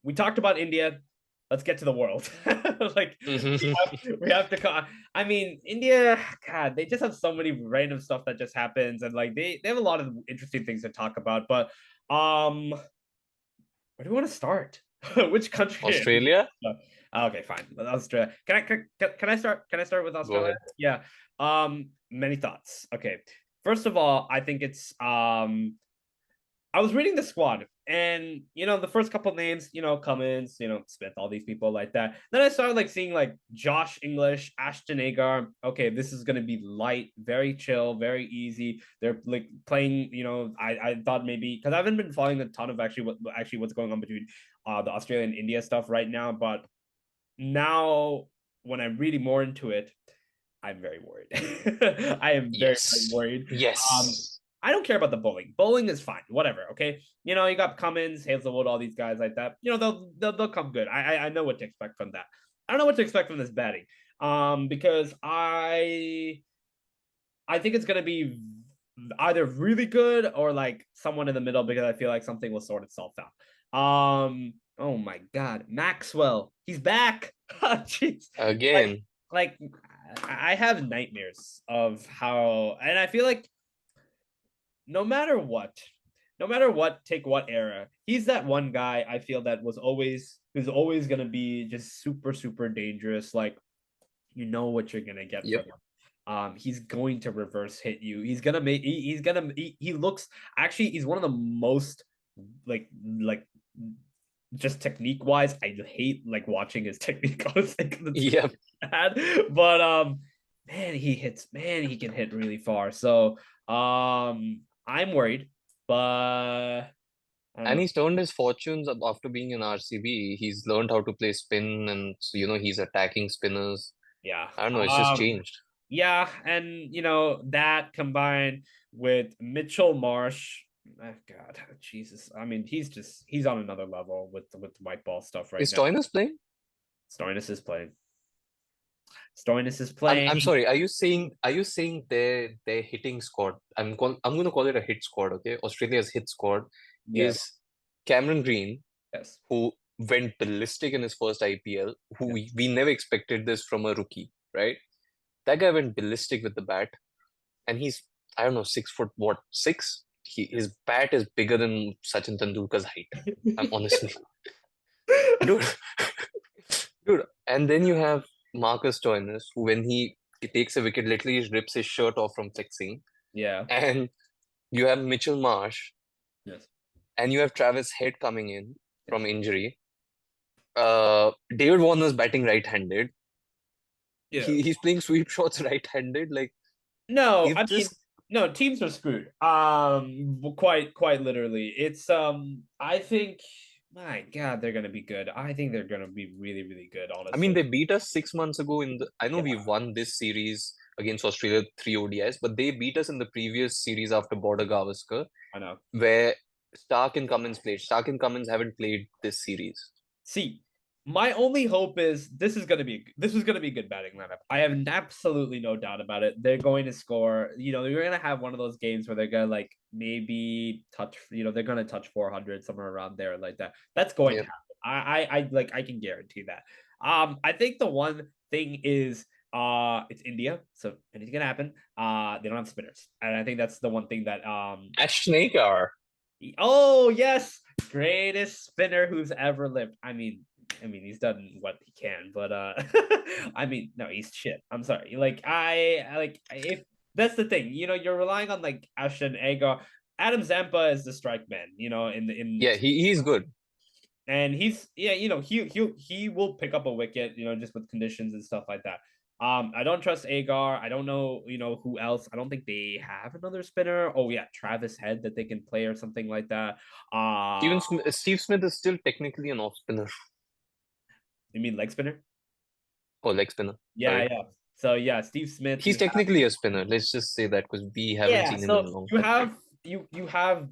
we talked about India. Let's get to the world. Like we have to. I mean, India. God, they just have so many random stuff that just happens, and like they have a lot of interesting things to talk about. But where do we want to start? Which country? Australia? Okay, fine. Australia. Can I start? Can I start with Go Australia? ahead. Yeah. Many thoughts. Okay. First of all, I think it's I was reading the squad, and the first couple names, Cummins, Smith, all these people like that. Then I started like seeing like Josh English, Ashton Agar. Okay, this is gonna be light, very chill, very easy. They're like playing. I thought maybe because I haven't been following a ton of actually what's going on between the Australia and India stuff right now, but now when I'm reading more into it, I'm very worried. I am very, very Yes. worried. Um, Yes. I don't care about the bowling. Bowling is fine, whatever. Okay, you got Cummins, Hazelwood, all these guys like that. They'll come good. I know what to expect from that. I don't know what to expect from this batting. Because I think it's gonna be either really good or like someone in the middle because I feel like something will sort itself out. Oh my God, Maxwell, he's back. Jeez, like Again. like I have nightmares of how, and I feel like no matter what, no matter what, take what era, he's that one guy I feel that who's always gonna be just super super dangerous. Like you know what you're gonna get from Yep. him. He's going to reverse hit you. He's gonna make. He's gonna. He looks actually. He's one of the most like just technique wise. I hate like watching his technique. I was thinking it's Yep. bad, but man, he hits. Man, he can hit really far. So I'm worried, but I don't And know. he's turned his fortunes up after being in RCB. He's learned how to play spin, and so, he's attacking spinners. Yeah. I don't know. It's just changed. Yeah, and that combined with Mitchell Marsh, God, Jesus. I mean, he's on another level with the white ball stuff right Is now. Stoinis playing? Stoinis is playing. Stoinis is I'm playing. sorry. Are you saying their hitting squad? I'm gonna call it a hit squad. Okay, Australia's hit squad Yes, is Cameron Green, yes, who went ballistic in his first IPL. Who yes. we never expected this from a rookie, right? That guy went ballistic with the bat, and he's, I don't know, 6 foot what, six? His bat is bigger than Sachin Tendulkar's height. I'm honestly, dude, dude. And then you have Marcus Stoinis, who when he takes a wicket, literally rips his shirt off from flexing. Yeah. And you have Mitchell Marsh, Yes. and you have Travis Head coming in from Yes. injury. David Warner's batting right-handed. Yeah. He's playing sweep shots right-handed. Like, No, if I mean, this, no, teams are screwed. Quite literally. It's I think my God, they're gonna be good. I think they're gonna be really, really good, I mean, honestly. they beat us 6 months ago in the. I know Yeah, we won this series against Australia, three ODIs, but they beat us in the previous series after Border Gavaskar, I know. where Stark and Cummins played. Stark and Cummins haven't played this series. See, my only hope is this is gonna be a good batting lineup. I have absolutely no doubt about it. They're going to score. They're gonna have one of those games where they're gonna like maybe touch. They're gonna touch 400 somewhere around there like that. That's going to Yep. happen. I can guarantee that. I think the one thing is it's India, so anything can happen. They don't have spinners, and I think that's the one thing that Ashton Agar. oh yes, greatest spinner who's ever lived. I mean, he's done what he can, but I mean, no, he's shit. I'm sorry. Like I like if that's the thing, you're relying on like Ashton Agar. Adam Zampa is the strike man, in Yeah, he's good. and he's yeah, he will pick up a wicket, just with conditions and stuff like that. I don't trust Agar. I don't know, who else. I don't think they have another spinner. Oh yeah, Travis Head that they can play or something like that. Steve Smith is still technically an off spinner You mean leg spinner? or leg spinner. Yeah, Sorry. yeah. So yeah, Steve Smith. He's technically a spinner. Let's just say that because we haven't Yeah. seen him in So a long you time. have you have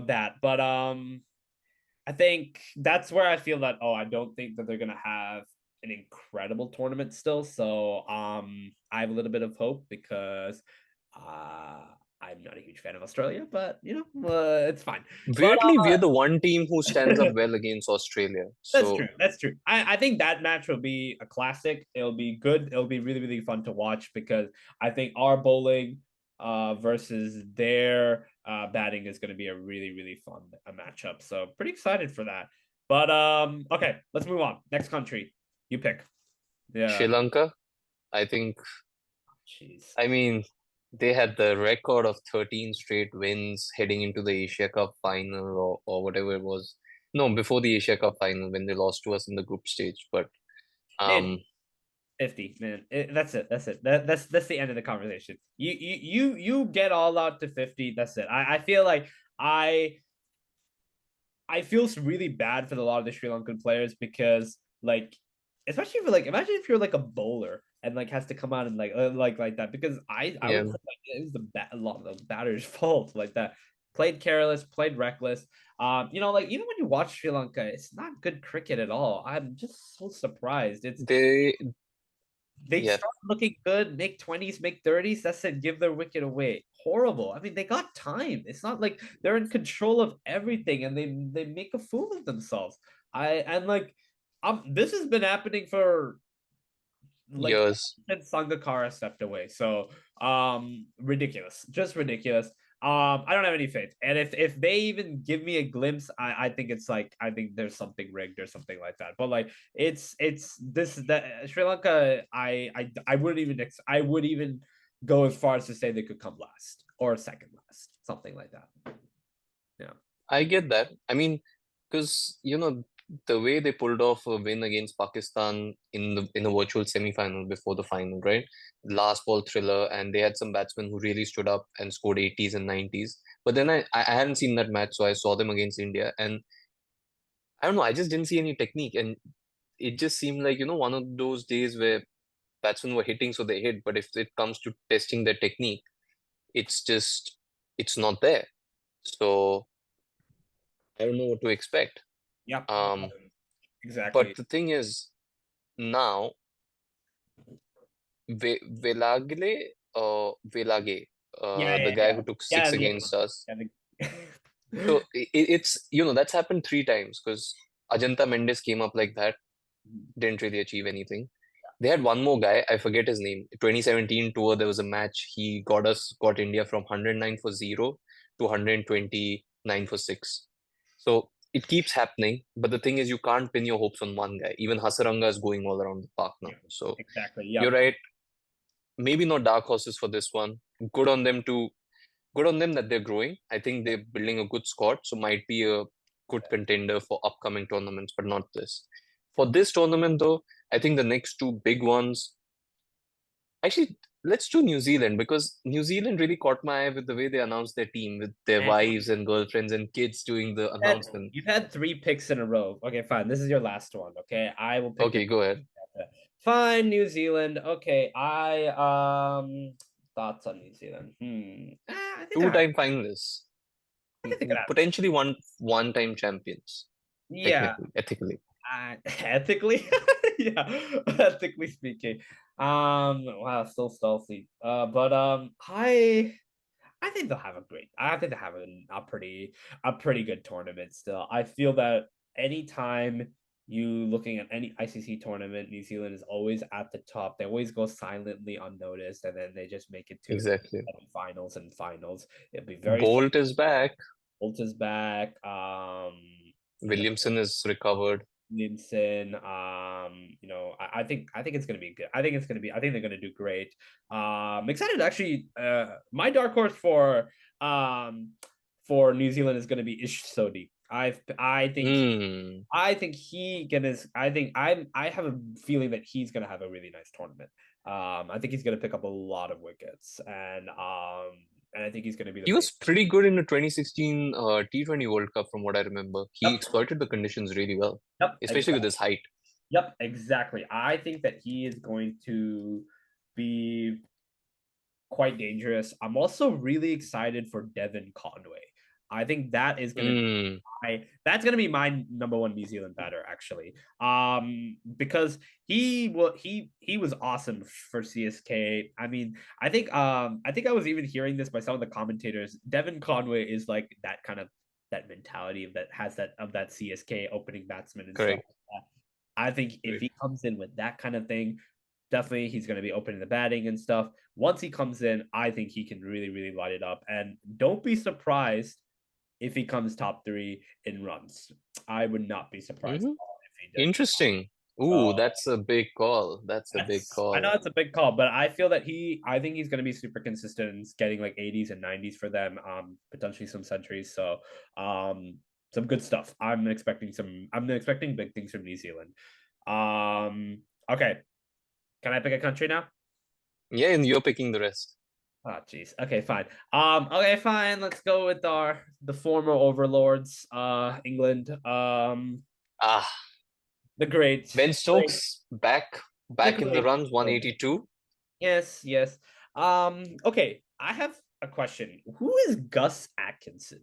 that, but I think that's where I feel that I don't think that they're gonna have an incredible tournament still. So I have a little bit of hope because I'm not a huge fan of Australia, but it's fine. But Weirdly, we're the one team who stands up well against Australia. that's So true. That's true. I think that match will be a classic. It'll be good. It'll be really, really fun to watch because I think our bowling versus their batting is going to be a really, really fun matchup. So pretty excited for that. But okay, let's move on. Next country, you pick. Sri Yeah. Lanka, I think, Jeez. I mean, they had the record of 13 straight wins heading into the Asia Cup final or whatever it was. No, before the Asia Cup final when they lost to us in the group stage. But Man, um 50, man. That's it. That's it. That's the end of the conversation. You get all out to 50. That's it. I feel like I I feel really bad for a lot of the Sri Lankan players because like especially for like imagine if you're like a bowler and like has to come out and like that because I yeah, would say like it was a lot of the batter's fault like that. Played careless, played reckless. Like even when you watch Sri Lanka, it's not good cricket at all. I'm just so surprised. they They yeah, start looking good, make 20s, make 30s. That's it, give their wicket away. Horrible. I mean, they got time. It's not like they're in control of everything and they make a fool of themselves. I and like this has been happening for like years. since Sangakkara stepped away. So ridiculous. Just ridiculous. I don't have any faith. And if they even give me a glimpse, I think it's like I think there's something rigged or something like that. But like it's this that Sri Lanka I wouldn't even I would even go as far as to say they could come last or second last, something like that. Yeah. I get that. I mean, because the way they pulled off a win against Pakistan in the virtual semi-final before the final, right? Last ball thriller, and they had some batsmen who really stood up and scored 80s and 90s. But then I hadn't seen that match, so I saw them against India, and I don't know, I just didn't see any technique, and it just seemed like one of those days where batsmen were hitting, so they hit, but if it comes to testing their technique, it's not there. So I don't know what to expect. Yep. Um, but Exactly. the thing is, now Velagle, Velage, Yeah, the yeah, guy yeah. who took Yeah, six yeah. against us. Yeah. So it's that's happened three times because Ajanta Mendes came up like that, didn't really achieve anything. They had one more guy, I forget his name. 2017 tour, there was a match. He got India from 109 for 0 to 129 for 6. So it keeps happening, but the thing is, you can't pin your hopes on one guy. Even Hasaranga is going all around the park now. Yeah, So exactly. you're Yep. right. Maybe not dark horses for this one. Good on them to good on them that they're growing. I think they're building a good squad, so might be a good contender for upcoming tournaments, but not this. For this tournament, though, I think the next two big ones. Actually, let's do New Zealand because New Zealand really caught my eye with the way they announced their team with their And wives and girlfriends and kids doing the announcement. you've had three picks in a row. Okay, fine. This is your last one. Okay, I will pick the Okay, go ahead. fine New Zealand. Okay, I thoughts on New Zealand. I think they're Two-time finalists, I think they could have. potentially one-time champions, Yeah, technically, ethically. ethically, yeah, ethically speaking. Wow, still stealthy. But I think they'll have a great. I think they have a pretty good tournament still. I feel that anytime you looking at any ICC tournament, New Zealand is always at the top. They always go silently unnoticed, and then they just make it to Exactly. finals and finals. It'll be very fun. Bolt is back. Bolt is back. You know, Williamson is recovered. Williamson. I think it's gonna be good. I think it's gonna be. I think they're gonna do great. I'm excited. Actually, my dark horse for New Zealand is gonna be Ish Sodhi. Hmm. I think he gonna. I have a feeling that he's gonna have a really nice tournament. I think he's gonna pick up a lot of wickets, and I think he's gonna be the He main. was pretty good in the 2016 T20 World Cup, from what I remember. He Yep, exploited the conditions really well, yep, especially with exactly. his height. Yep, exactly. I think that he is going to be quite dangerous. I'm also really excited for Devin Conway. I think that is going to Mm, that's gonna be my number one New Zealand batter actually. Because he was awesome for CSK. I mean, I think I was even hearing this by some of the commentators. Devin Conway is like that kind of that mentality of that has that of that CSK opening batsman and stuff correct. like that. I think if Correct. he comes in with that kind of thing, definitely he's going to be opening the batting and stuff. Once he comes in, I think he can really, really light it up. And don't be surprised if he comes top three in runs. I would not be surprised Hmm. if he did. Interesting. So Ooh, that's a big call. That's a big I know call. it's a big call, but I feel that I think he's going to be super consistent and getting like 80s and 90s for them, potentially some centuries. So, some good stuff. I'm expecting big things from New Zealand. Okay. Can I pick a country now? Yeah, and you're picking the rest. Oh, jeez. Okay, fine. Okay, fine. Let's go with the former overlords, England. Ah, The great, Ben great, Stokes the back in the great. runs, 182. Yes, yes. Okay. I have a question. Who is Gus Atkinson?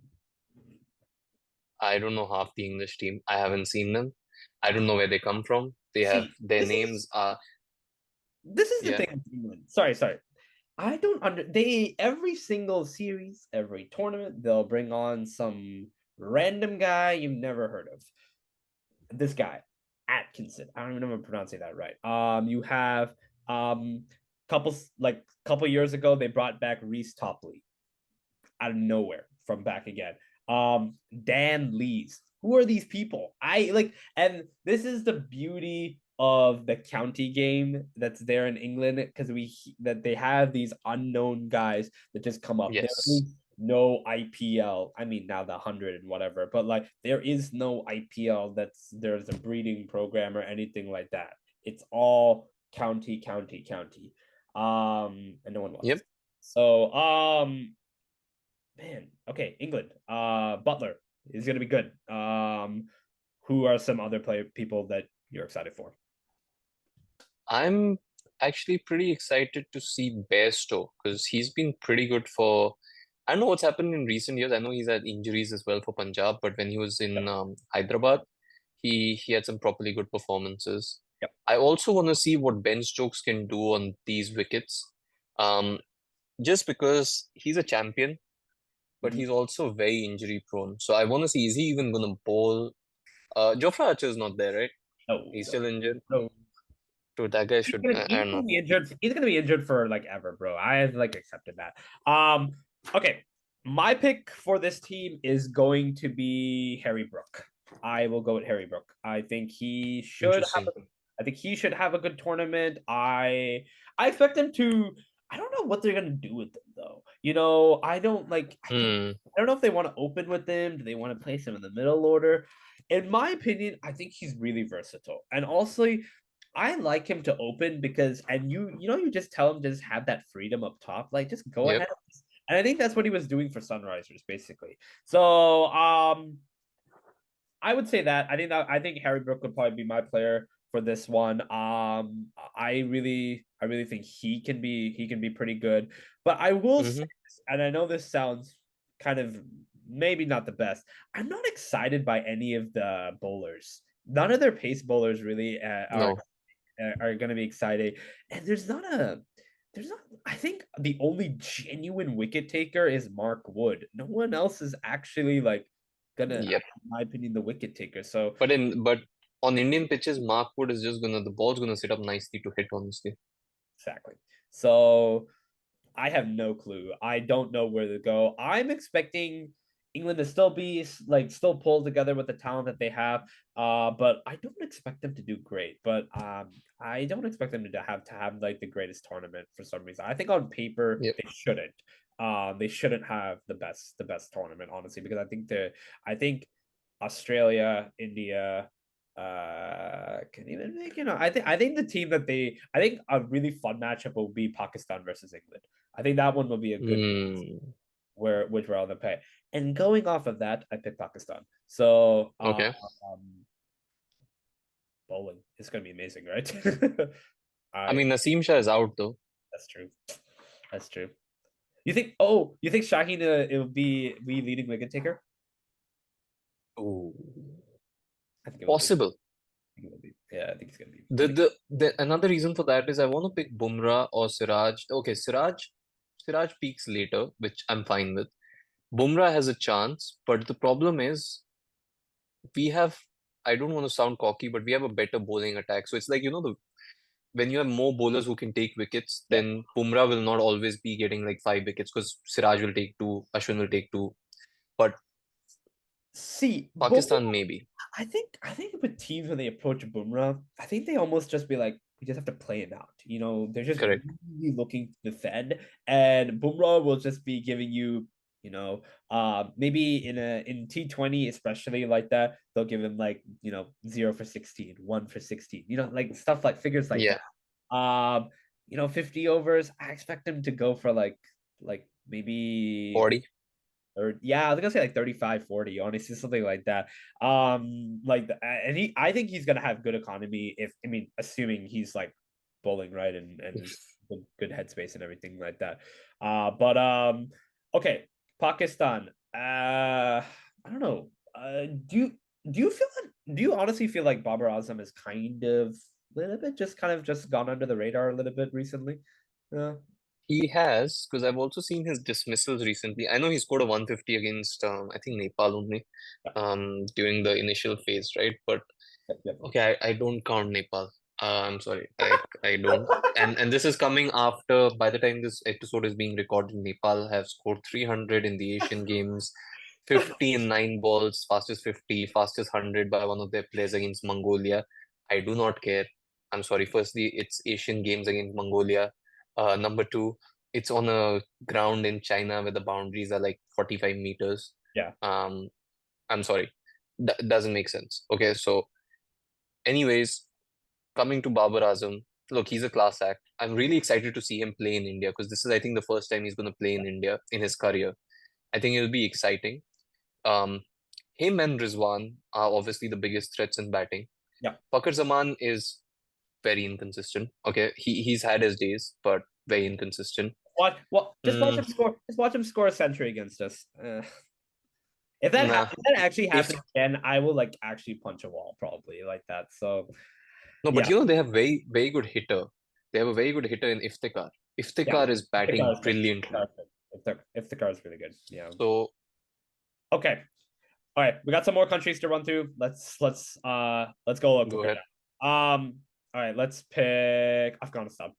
I don't know half the English team. I haven't seen them. I don't know where they come from. They have See, their names are this is the yeah. thing with England. Sorry. I don't under they every single series, every tournament, they'll bring on some random guy you've never heard of. This guy, Atkinson. I don't even know if I'm pronouncing that right. You have couple years ago they brought back Reese Topley out of nowhere from back again. Dan Lees. Who are these people? I like, and this is the beauty of the county game that's there in England because that they have these unknown guys that just come up. There Yes. is no IPL. I mean, now the 100 and whatever, but like there is no IPL there's a breeding program or anything like that. It's all county. And no one wants. Yep. So, man, okay, England. Butler is gonna be good. Who are some other people that you're excited for? I'm actually pretty excited to see Bairstow because he's been pretty good for. I don't know what's happened in recent years. I know he's had injuries as well for Punjab, but when he was in Yep. Hyderabad, he had some properly good performances. Yep. I also want to see what Ben Stokes can do on these wickets, um, just because he's a champion, but Mhm. he's also very injury prone. So I want to see, is he even going to bowl? Jofra Archer's not there, right? No, He's no, still injured. no. Dude, that guy should. I He's don't gonna know. be injured. He's gonna be injured for like ever, bro. I have like accepted that. Okay. My pick for this team is going to be Harry Brook. I will go with Harry Brook. Interesting. I think he should have a good tournament. I expect them to. I don't know what they're gonna do with them though. I don't like. Hmm. I don't know if they want to open with him. Do they want to place him in the middle order? In my opinion, I think he's really versatile. And also, I like him to open because and you just tell him just have that freedom up top. Like just go Yep. ahead. And I think that's what he was doing for Sunrisers, basically. So I would say that. I think Harry Brook would probably be my player for this one. I really think he can be pretty good. But I will say Mm-hmm. this, and I know this sounds kind of maybe not the best. I'm not excited by any of the bowlers. None of their pace bowlers really No. are going to be exciting. And there's not. I think the only genuine wicket taker is Mark Wood. No one else is actually like gonna, in Yep. my opinion, the wicket taker. So But on Indian pitches, Mark Wood is just gonna the ball's gonna sit up nicely to hit, honestly. exactly. So I have no clue. I don't know where to go. I'm expecting England to still be like still pull together with the talent that they have. But I don't expect them to do great. But I don't expect them to have like the greatest tournament for some reason. I think on paper Yep. they shouldn't. They shouldn't have the best tournament, honestly, because I think Australia, India, can even make I think the team that I think a really fun matchup will be Pakistan versus England. I think that one will be a good Hmm. which we're on the pay. And going off of that, I picked Pakistan. So Okay. bowling is gonna be amazing, right? I I mean, Naseem Shah is out though. That's true. That's true. You think? Oh, you think Shaheen it will be leading wicket taker? Ooh, I think it will be. possible. I think it will be. Yeah, I think he's gonna be. The another reason for that is I want to pick Bumrah or Siraj. Okay, Siraj peaks later, which I'm fine with. Bumrah has a chance, but the problem is we have. I don't want to sound cocky, but we have a better bowling attack. So it's like the when you have more bowlers who can take wickets, Yeah. then Bumrah will not always be getting like 5 wickets because Siraj will take two, Ashwin will take two, but See, Pakistan maybe. I think with teams when they approach Bumrah, I think they almost just be like, we just have to play him out. They're just Correct. really looking to defend, and Bumrah will just be giving you, maybe in T20 especially like that, they'll give him like 0 for 16, 1 for 16, like stuff like figures like Yeah, that. 50 overs. I expect him to go for like maybe 40. or yeah, I was gonna say like 35, 40, honestly, something like that. And I think he's gonna have good economy assuming he's like bowling right and good headspace and everything like that. But okay, Pakistan. I don't know. Do you honestly feel like Babarazam is kind of a little bit just kind of just gone under the radar a little bit recently? Yeah. He has, because I've also seen his dismissals recently. I know he scored a 150 against, I think Nepal only, during the initial phase, right? But Yep. okay, I don't count Nepal. I'm sorry, I don't. And this is coming after, by the time this episode is being recorded, Nepal have scored 300 in the Asian Games, 50 in 9 balls, fastest 50, fastest 100 by one of their players against Mongolia. I do not care. I'm sorry. Firstly, it's Asian Games against Mongolia. Number two, it's on a ground in China where the boundaries are like 45 meters. Yeah. Um, I'm sorry. Doesn't make sense. Okay, so anyways, coming to Babar Azam, look, he's a class act. I'm really excited to see him play in India because this is, I think, the first time he's going to play in India in his career. I think it'll be exciting. Um, him and Rizwan are obviously the biggest threats in batting. Yeah. Fakhr Zaman is very inconsistent. Okay, he's had his days, but very inconsistent. Just watch Mm, him score. Just watch him score a century against us. If that nah, if that actually if happens again, I will like actually punch a wall probably like that. So no, but yeah, they have very good hitter. They have a very good hitter in Iftikhar. yeah. Iftikhar is If the car batting is good, brilliantly. if the car is really good, yeah. So Okay, all right. We got some more countries to run through. Let's go a little go quicker ahead. now. All right. Let's pick Afghanistan.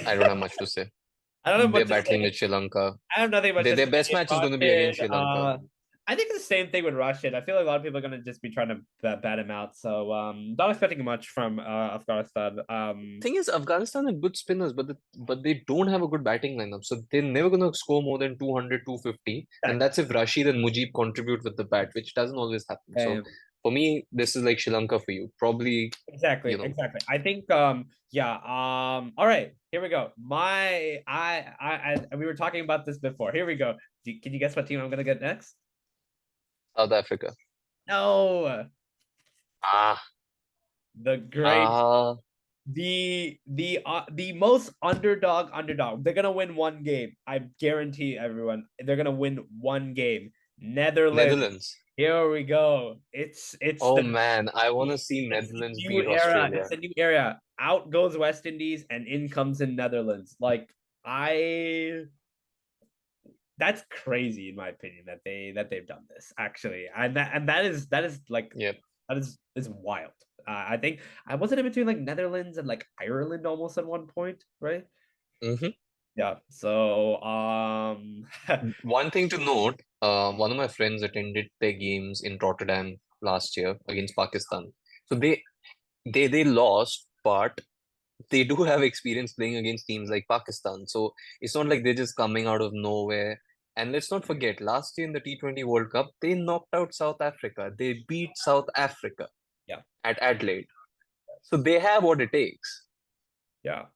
I don't have much to say. I don't know They're what to battling say. with Sri Lanka. I have nothing much to Their say. best match is going to be against Sri Lanka. I think it's the same thing with Russian. I feel like a lot of people are going to just be trying to bat him out. So not expecting much from Afghanistan. Thing is, Afghanistan have good spinners, but they don't have a good batting lineup. So they're never going to score more than 200, 250. And Exactly. that's if Rashid and Mujib contribute with the bat, which doesn't always happen. So for me, this is like Sri Lanka for you. Probably, Exactly. I think yeah, all right, here we go. We were talking about this before. Here we go. Can you guess what team I'm gonna get next? South Africa. No, Ah, the great ah, the most underdog. They're gonna win one game. I guarantee everyone they're gonna win one game. Netherlands. Netherlands. Here we go. It's Oh the man, I want to It's see the Netherlands new beat era. Australia. It's a new era. Out goes West Indies and in comes in Netherlands. Like I that's crazy in my opinion that they've done this actually. And that is like Yep. that is wild. I think I wasn't in between like Netherlands and like Ireland almost at one point, right? hmm Yeah. So One thing to note, one of my friends attended their games in Rotterdam last year against Pakistan. So they lost, but they do have experience playing against teams like Pakistan. So it's not like they're just coming out of nowhere. And let's not forget, last year in the T20 World Cup, they knocked out South Africa. They beat South Africa yeah. at Adelaide. So they have what it takes. Yeah.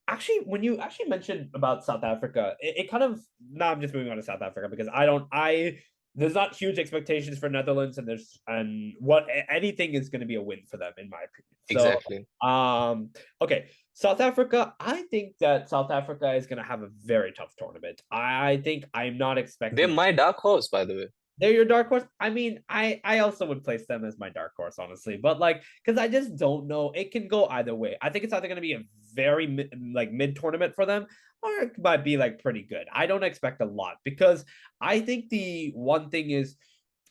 Actually, when you actually mentioned about South Africa, it kind of now I'm just moving on to South Africa because I don't I there's not huge expectations for Netherlands, and what anything is going to be a win for them, in my opinion. Exactly. So, okay, South Africa. I think that South Africa is going to have a very tough tournament. I think I'm not They're expecting. my dark horse, by the way. They're your dark horse. I mean, I also would place them as my dark horse, honestly, but like, because I just don't know. It can go either way. I think it's either going to be a very mid tournament for them, or it might be like pretty good. I don't expect a lot because I think the one thing is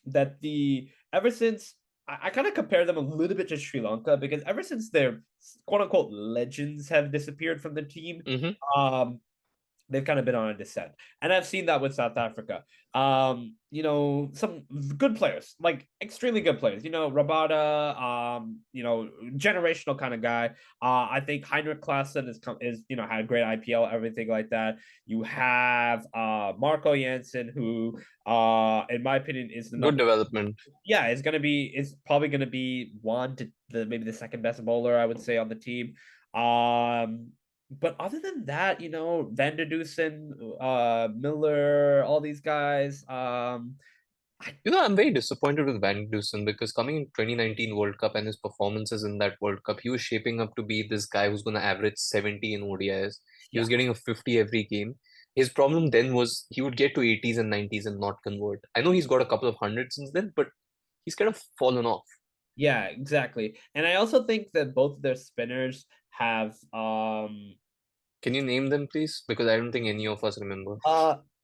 that the ever since I kind of compare them a little bit to Sri Lanka because ever since their quote unquote legends have disappeared from the team, Hmm. they've kind of been on a descent. And I've seen that with South Africa. Some good players, like extremely good players. Rabada, generational kind of guy. I think Heinrich Klaassen is had a great IPL, everything like that. You have Marco Jansen, who in my opinion is the Good number. development. Yeah, is probably gonna be one to maybe the second best bowler, I would say, on the team. But other than that, Van der Dusen, Miller, all these guys. I'm very disappointed with Van Dusen because coming in 2019 World Cup and his performances in that World Cup, he was shaping up to be this guy who's going to average 70 in ODIs. He Yeah, was getting a 50 every game. His problem then was he would get to 80s and 90s and not convert. I know he's got a couple of hundreds since then, but he's kind of fallen off. yeah, exactly. And I also think that both of their spinners have Can you name them, please? Because I don't think any of us remember.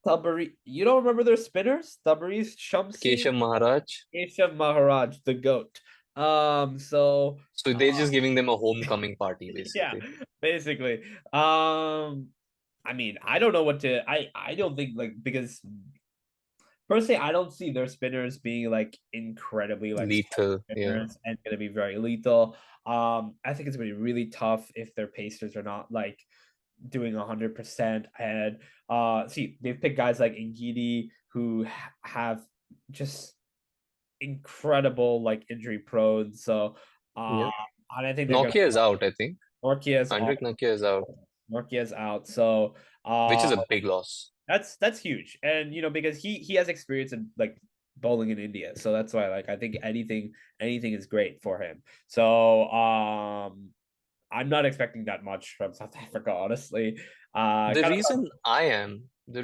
Tabari. You don't remember their spinners? Tabaris Shamsi, Keshav Maharaj. Keshav Maharaj, the goat. So So they're just giving them a homecoming party, yeah, basically. basically. I mean, I don't know what to. I don't think like because personally, I don't see their spinners being like incredibly like Lethal, yeah. spinners and going to be very lethal. I think it's going to be really tough if their pacers are not like doing 100%. And see, they've picked guys like Ngidi who have just incredible like injury prone. So, Yeah. and I think they're going Nokia is to out, I think. Norkia's off. Andrik Nokia is out, Norkia's out. So, which uh, is a big loss. that's huge, and because he has experience in like bowling in India, so that's why like I think anything is great for him. So I'm not expecting that much from South Africa, honestly. The Kind of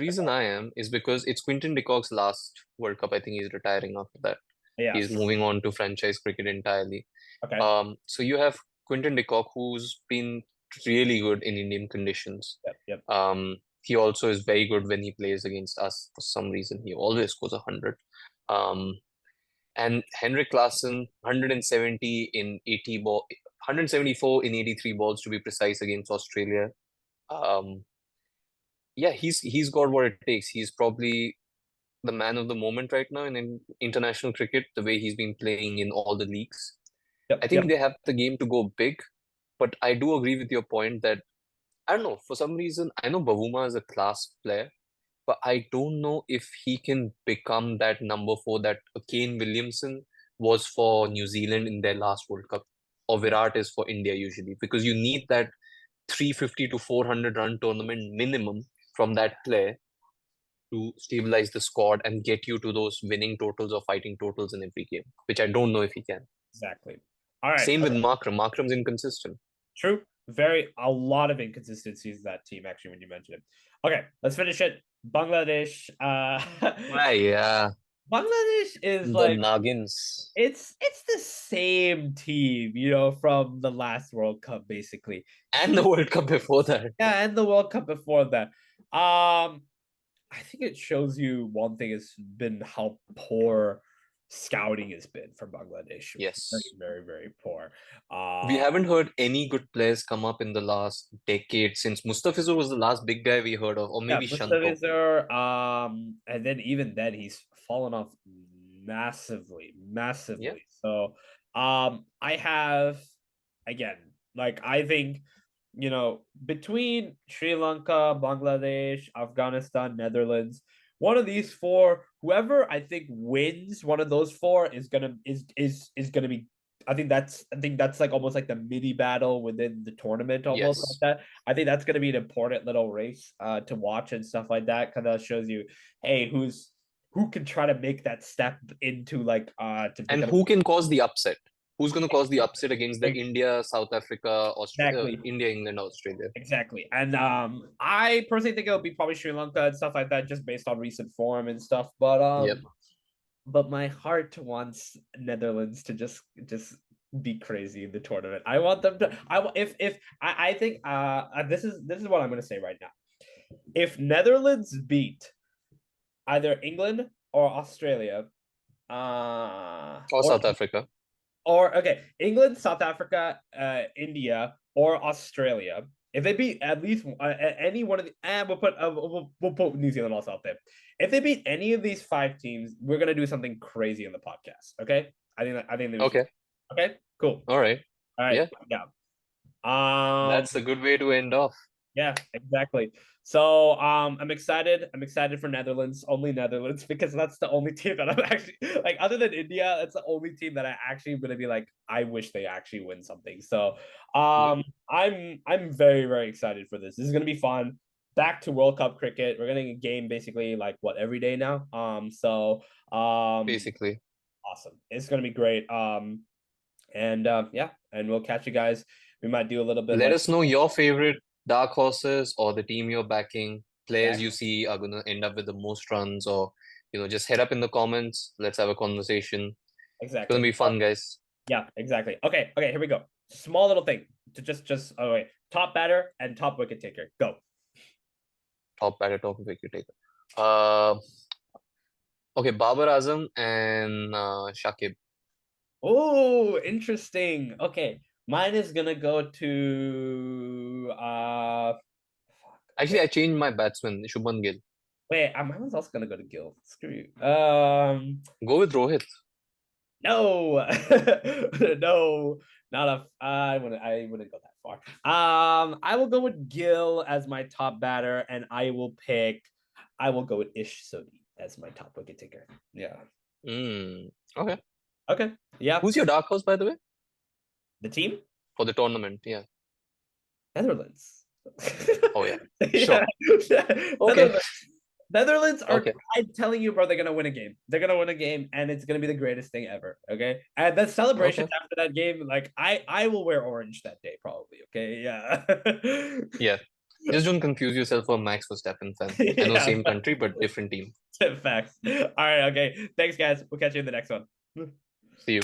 reason I am is because it's Quinton de Kock's last World Cup. I think he's retiring after that. He's yes, moving on to franchise cricket entirely. okay, So you have Quinton de Kock, who's been really good in Indian conditions. yep. He also is very good when he plays against us for some reason. He always scores 100. Um, and Henrik Klaassen, 170 in 174 in 83 balls to be precise against Australia. Um, yeah, he's got what it takes. He's probably the man of the moment right now in international cricket, the way he's been playing in all the leagues. I think Yep. they have the game to go big, but I do agree with your point that I don't know, for some reason, I know Bavuma is a class player, but I don't know if he can become that number four that Kane Williamson was for New Zealand in their last World Cup, or Virat is for India usually, because you need that 350 to 400 run tournament minimum from that player to stabilize the squad and get you to those winning totals or fighting totals in every game, which I don't know if he can. Exactly. All right. Same with Okay. Markram. Markram's inconsistent. True. A lot of inconsistencies in that team, actually, when you mention it. Okay, let's finish it. Bangladesh. Yeah, Bangladesh is the like Nagins. it's the same team, from the last World Cup, basically. And the World Cup before that. Yeah, and the World Cup before that. I think it shows you one thing has been how poor scouting has been for Bangladesh. Very, Yes. very, very poor. We haven't heard any good players come up in the last decade since Mustafizur was the last big guy we heard of, or Yeah, maybe Shanto. Mustafizer, and then even then he's fallen off massively, Yeah. massively. So, I have again, like I think, between Sri Lanka, Bangladesh, Afghanistan, Netherlands, one of these four, whoever I think wins one of those four is gonna be. I think that's like almost like the mini battle within the tournament, almost like Yes. that. I think that's going to be an important little race to watch and stuff like that because that shows you, hey, who can try to make that step into like to And become who can cause the upset? Who's going to cause the upset against the India, South Africa, exactly. India, England, Australia? Exactly. And I personally think it'll be probably Sri Lanka and stuff like that, just based on recent form and stuff. Yep. But my heart wants Netherlands to just be crazy in the tournament. I want them to if I think this is what I'm gonna say right now. If Netherlands beat either England or Australia, Or South Africa. or okay, England, South Africa, India, or Australia. If they beat at least any one of the, and we'll put New Zealand also out there. If they beat any of these 5 teams, we're gonna do something crazy in the podcast. Okay, I think Okay. okay, cool. All right. All right, Yeah. yeah. That's a good way to end off. Yeah, exactly. So I'm excited. I'm excited for Netherlands, only Netherlands, because that's the only team that I'm actually like, other than India, that's the only team that I actually am gonna be like, I wish they actually win something. So Yeah. I'm very, very excited for this. This is gonna be fun. Back to World Cup cricket. We're getting a game basically like what every day now. Basically. Awesome. It's gonna be great. And yeah, and we'll catch you guys. We might do a little bit Let like us know your favorite dark horses or the team you're backing, players you exactly. see are going to end up with the most runs, or, just head up in the comments. Let's have a conversation. It's going to Exactly. be fun, guys. Yeah, exactly. Okay, here we go. Small little thing to just oh wait, top batter and top wicket taker. Go. Top batter, top wicket taker. Uh, okay, Babarazam and Shakib. Oh, interesting. Okay, mine is gonna go to fuck. Actually, Okay, I changed my batsman, Shubman Gill. wait, mine was also gonna go to Gill. Screw you. Go with Rohit. No, no, not a. I wouldn't go that far. I will go with Gill as my top batter, and I will go with Ish Sodi as my top wicket taker. Yeah. Okay. Okay. Yeah. Who's your dark horse, by the way, The team? for the tournament? Yeah. Netherlands. Oh, yeah. Yeah. Sure. Okay. Netherlands. Netherlands are, Okay. I'm telling you, bro, they're gonna win a game. They're gonna win a game, and it's gonna be the greatest thing ever. Okay. And the celebration Okay. after that game, like I will wear orange that day, probably. Okay. Yeah. Yeah. Just don't confuse yourself for Max Verstappen fan. I know Yeah. same country, but different team. Facts. All right, okay. Thanks, guys. We'll catch you in the next one. See you.